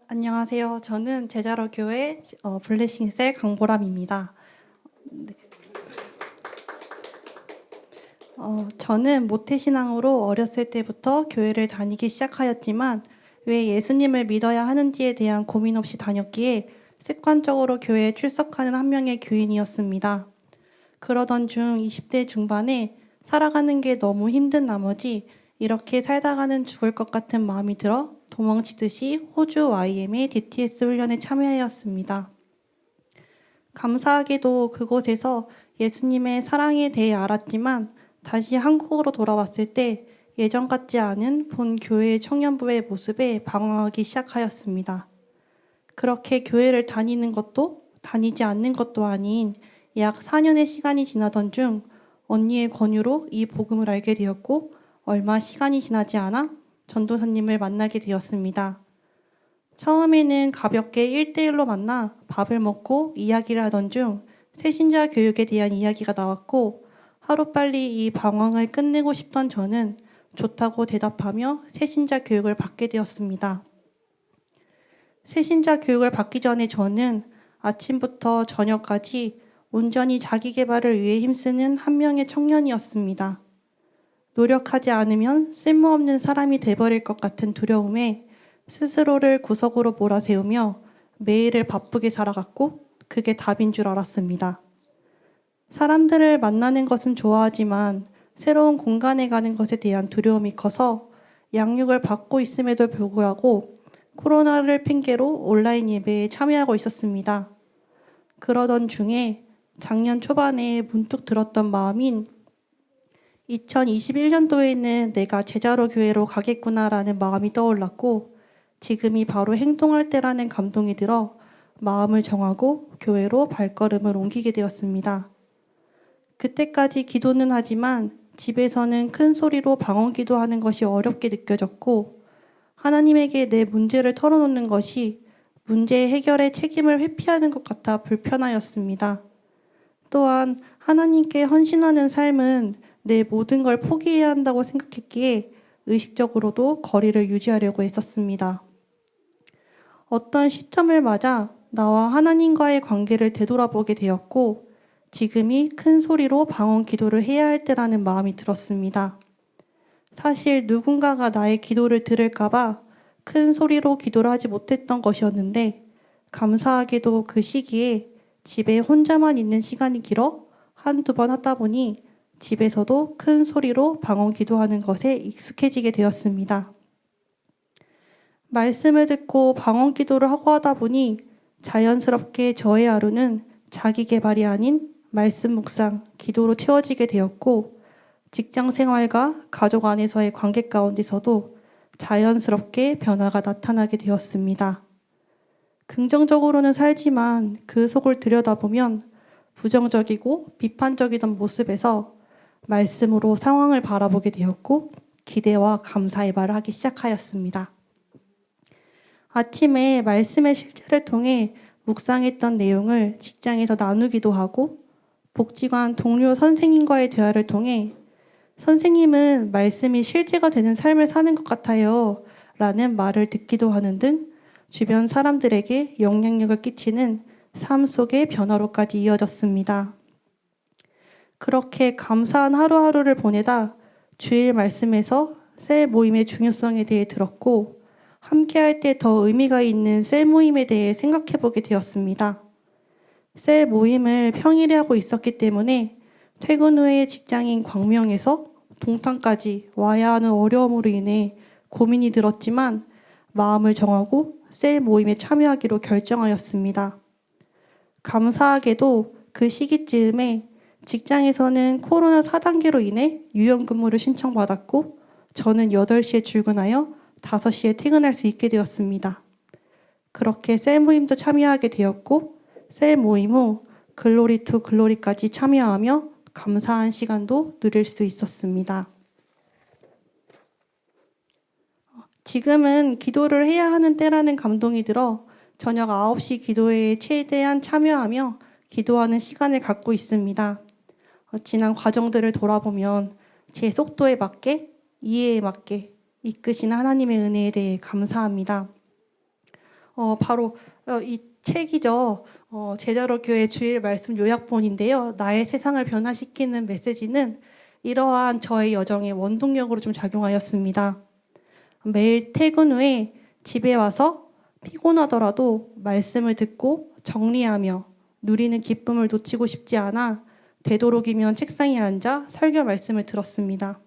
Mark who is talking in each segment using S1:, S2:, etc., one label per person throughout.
S1: 안녕하세요. 저는 제자로 교회 블레싱셀 강보람입니다. 네. 저는 모태신앙으로 어렸을 때부터 교회를 다니기 시작하였지만 왜 예수님을 믿어야 하는지에 대한 고민 없이 다녔기에 습관적으로 교회에 출석하는 한 명의 교인이었습니다. 그러던 중 20대 중반에 살아가는 게 너무 힘든 나머지 이렇게 살다가는 죽을 것 같은 마음이 들어 도망치듯이 호주 YM의 DTS 훈련에 참여하였습니다. 감사하게도 그곳에서 예수님의 사랑에 대해 알았지만 다시 한국으로 돌아왔을 때 예전 같지 않은 본 교회의 청년부의 모습에 방황하기 시작하였습니다. 그렇게 교회를 다니는 것도 다니지 않는 것도 아닌 약 4년의 시간이 지나던 중 언니의 권유로 이 복음을 알게 되었고 얼마 시간이 지나지 않아 전도사님을 만나게 되었습니다. 처음에는 가볍게 1대1로 만나 밥을 먹고 이야기를 하던 중 새신자 교육에 대한 이야기가 나왔고 하루빨리 이 방황을 끝내고 싶던 저는 좋다고 대답하며 새신자 교육을 받게 되었습니다. 새신자 교육을 받기 전에 저는 아침부터 저녁까지 온전히 자기 개발을 위해 힘쓰는 한 명의 청년이었습니다. 노력하지 않으면 쓸모없는 사람이 돼버릴 것 같은 두려움에 스스로를 구석으로 몰아세우며 매일을 바쁘게 살아갔고 그게 답인 줄 알았습니다. 사람들을 만나는 것은 좋아하지만 새로운 공간에 가는 것에 대한 두려움이 커서 양육을 받고 있음에도 불구하고 코로나를 핑계로 온라인 예배에 참여하고 있었습니다. 그러던 중에 작년 초반에 문득 들었던 마음인 2021년도에는 내가 제자로 교회로 가겠구나라는 마음이 떠올랐고 지금이 바로 행동할 때라는 감동이 들어 마음을 정하고 교회로 발걸음을 옮기게 되었습니다. 그때까지 기도는 하지만 집에서는 큰 소리로 방언 기도하는 것이 어렵게 느껴졌고 하나님에게 내 문제를 털어놓는 것이 문제 해결의 책임을 회피하는 것 같아 불편하였습니다. 또한 하나님께 헌신하는 삶은 내 모든 걸 포기해야 한다고 생각했기에 의식적으로도 거리를 유지하려고 했었습니다. 어떤 시점을 맞아 나와 하나님과의 관계를 되돌아보게 되었고 지금이 큰 소리로 방언 기도를 해야 할 때라는 마음이 들었습니다. 사실 누군가가 나의 기도를 들을까봐 큰 소리로 기도를 하지 못했던 것이었는데 감사하게도 그 시기에 집에 혼자만 있는 시간이 길어 한두 번 하다 보니 집에서도 큰 소리로 방언 기도하는 것에 익숙해지게 되었습니다. 말씀을 듣고 방언 기도를 하고 하다 보니 자연스럽게 저의 하루는 자기 개발이 아닌 말씀 묵상, 기도로 채워지게 되었고 직장 생활과 가족 안에서의 관계 가운데서도 자연스럽게 변화가 나타나게 되었습니다. 긍정적으로는 살지만 그 속을 들여다보면 부정적이고 비판적이던 모습에서 말씀으로 상황을 바라보게 되었고 기대와 감사의 말을 하기 시작하였습니다. 아침에 말씀의 실제를 통해 묵상했던 내용을 직장에서 나누기도 하고 복지관 동료 선생님과의 대화를 통해 선생님은 말씀이 실제가 되는 삶을 사는 것 같아요 라는 말을 듣기도 하는 등 주변 사람들에게 영향력을 끼치는 삶 속의 변화로까지 이어졌습니다. 그렇게 감사한 하루하루를 보내다 주일 말씀에서 셀 모임의 중요성에 대해 들었고 함께할 때 더 의미가 있는 셀 모임에 대해 생각해보게 되었습니다. 셀 모임을 평일에 하고 있었기 때문에 퇴근 후에 직장인 광명에서 동탄까지 와야 하는 어려움으로 인해 고민이 들었지만 마음을 정하고 셀 모임에 참여하기로 결정하였습니다. 감사하게도 그 시기쯤에 직장에서는 코로나 4단계로 인해 유연근무를 신청받았고 저는 8시에 출근하여 5시에 퇴근할 수 있게 되었습니다. 그렇게 셀 모임도 참여하게 되었고 셀 모임 후 글로리 투 글로리까지 참여하며 감사한 시간도 누릴 수 있었습니다. 지금은 기도를 해야 하는 때라는 감동이 들어 저녁 9시 기도회에 최대한 참여하며 기도하는 시간을 갖고 있습니다. 지난 과정들을 돌아보면 제 속도에 맞게, 이해에 맞게 이끄신 하나님의 은혜에 대해 감사합니다. 바로 이 책이죠. 제자로 교회 주일 말씀 요약본인데요. 나의 세상을 변화시키는 메시지는 이러한 저의 여정의 원동력으로 좀 작용하였습니다. 매일 퇴근 후에 집에 와서 피곤하더라도 말씀을 듣고 정리하며 누리는 기쁨을 놓치고 싶지 않아 되도록이면 책상에 앉아 설교 말씀을 들었습니다.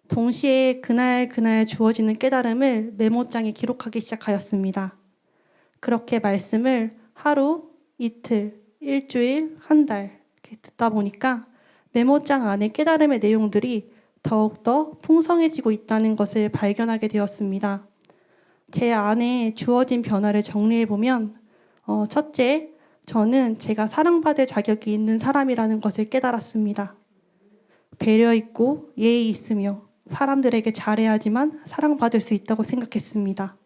S1: 동시에 그날 주어지는 깨달음을 메모장에 기록하기 시작하였습니다. 그렇게 말씀을 하루, 이틀, 일주일, 한 달 이렇게 듣다 보니까 메모장 안에 깨달음의 내용들이 더욱더 풍성해지고 있다는 것을 발견하게 되었습니다. 제 안에 주어진 변화를 정리해보면 첫째, 저는 제가 사랑받을 자격이 있는 사람이라는 것을 깨달았습니다. 배려 있고 예의 있으며 사람들에게 잘해야지만 사랑받을 수 있다고 생각했습니다.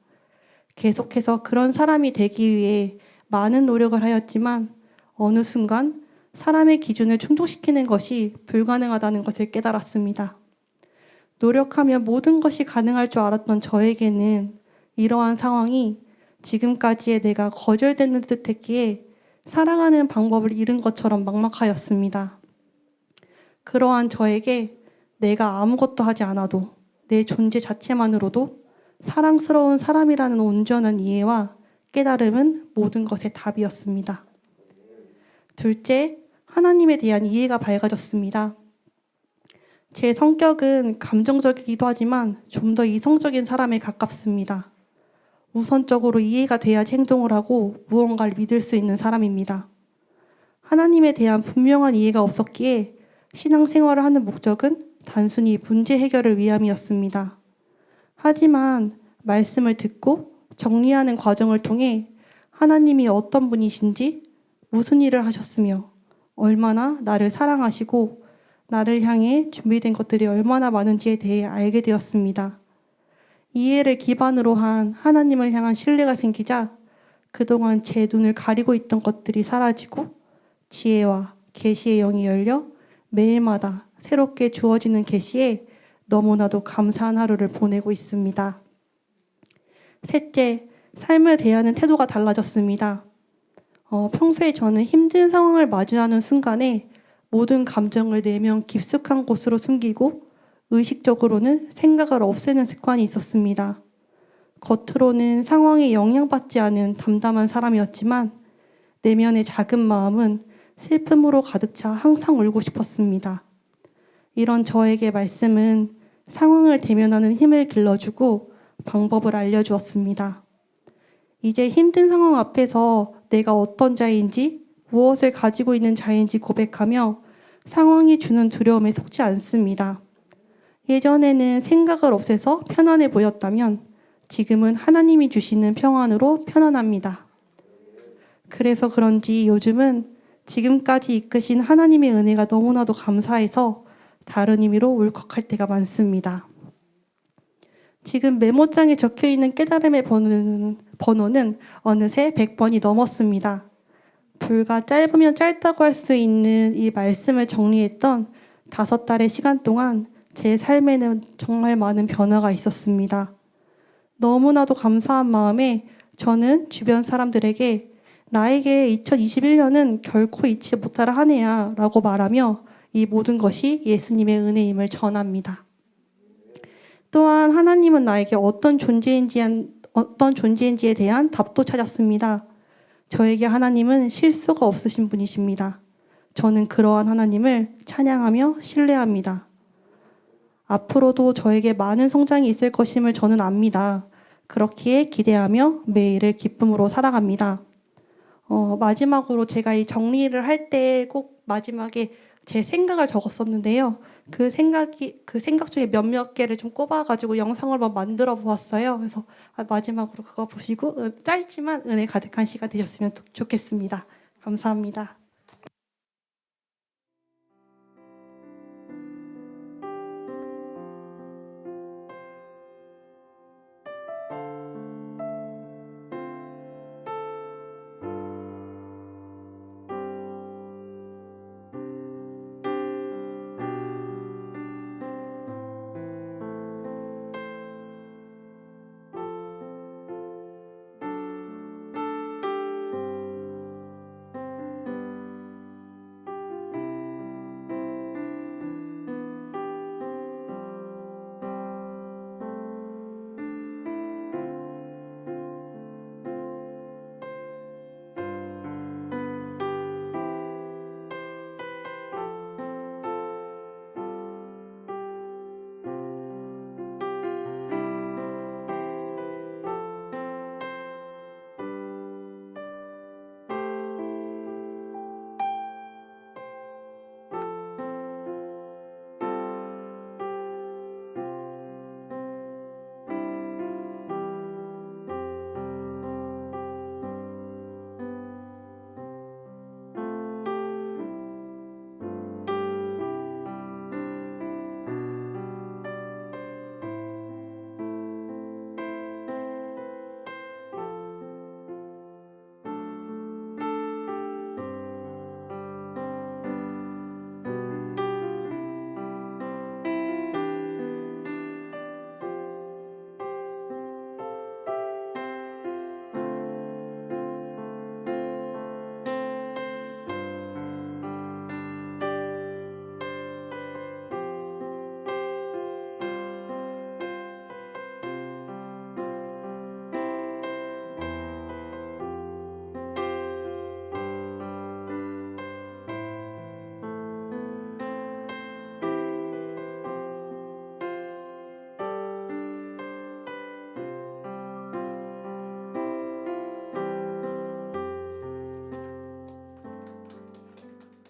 S1: 계속해서 그런 사람이 되기 위해 많은 노력을 하였지만 어느 순간 사람의 기준을 충족시키는 것이 불가능하다는 것을 깨달았습니다. 노력하면 모든 것이 가능할 줄 알았던 저에게는 이러한 상황이 지금까지의 내가 거절되는 듯했기에 사랑하는 방법을 잃은 것처럼 막막하였습니다. 그러한 저에게 내가 아무것도 하지 않아도 내 존재 자체만으로도 사랑스러운 사람이라는 온전한 이해와 깨달음은 모든 것의 답이었습니다. 둘째, 하나님에 대한 이해가 밝아졌습니다. 제 성격은 감정적이기도 하지만 좀 더 이성적인 사람에 가깝습니다. 우선적으로 이해가 돼야지 행동을 하고 무언가를 믿을 수 있는 사람입니다. 하나님에 대한 분명한 이해가 없었기에 신앙생활을 하는 목적은 단순히 문제 해결을 위함이었습니다. 하지만 말씀을 듣고 정리하는 과정을 통해 하나님이 어떤 분이신지, 무슨 일을 하셨으며 얼마나 나를 사랑하시고 나를 향해 준비된 것들이 얼마나 많은지에 대해 알게 되었습니다. 이해를 기반으로 한 하나님을 향한 신뢰가 생기자 그동안 제 눈을 가리고 있던 것들이 사라지고 지혜와 계시의 영이 열려 매일마다 새롭게 주어지는 계시에 너무나도 감사한 하루를 보내고 있습니다. 셋째, 삶을 대하는 태도가 달라졌습니다. 평소에 저는 힘든 상황을 마주하는 순간에 모든 감정을 내면 깊숙한 곳으로 숨기고 의식적으로는 생각을 없애는 습관이 있었습니다. 겉으로는 상황에 영향받지 않은 담담한 사람이었지만 내면의 작은 마음은 슬픔으로 가득 차 항상 울고 싶었습니다. 이런 저에게 말씀은 상황을 대면하는 힘을 길러주고 방법을 알려주었습니다. 이제 힘든 상황 앞에서 내가 어떤 자인지 무엇을 가지고 있는 자인지 고백하며 상황이 주는 두려움에 속지 않습니다. 예전에는 생각을 없애서 편안해 보였다면 지금은 하나님이 주시는 평안으로 편안합니다. 그래서 그런지 요즘은 지금까지 이끄신 하나님의 은혜가 너무나도 감사해서 다른 의미로 울컥할 때가 많습니다. 지금 메모장에 적혀있는 깨달음의 번호는 어느새 100번이 넘었습니다. 불과 짧으면 짧다고 할 수 있는 이 말씀을 정리했던 5달의 시간 동안 제 삶에는 정말 많은 변화가 있었습니다. 너무나도 감사한 마음에 저는 주변 사람들에게 나에게 2021년은 결코 잊지 못할 한 해야 라고 말하며 이 모든 것이 예수님의 은혜임을 전합니다. 또한 하나님은 나에게 어떤 존재인지에 대한 답도 찾았습니다. 저에게 하나님은 실수가 없으신 분이십니다. 저는 그러한 하나님을 찬양하며 신뢰합니다. 앞으로도 저에게 많은 성장이 있을 것임을 저는 압니다. 그렇기에 기대하며 매일을 기쁨으로 살아갑니다. 마지막으로 제가 이 정리를 할 때 꼭 마지막에 제 생각을 적었었는데요. 그 생각 중에 몇몇 개를 좀 꼽아가지고 영상을 한번 만들어 보았어요. 그래서 마지막으로 그거 보시고 짧지만 은혜 가득한 시간 되셨으면 좋겠습니다. 감사합니다.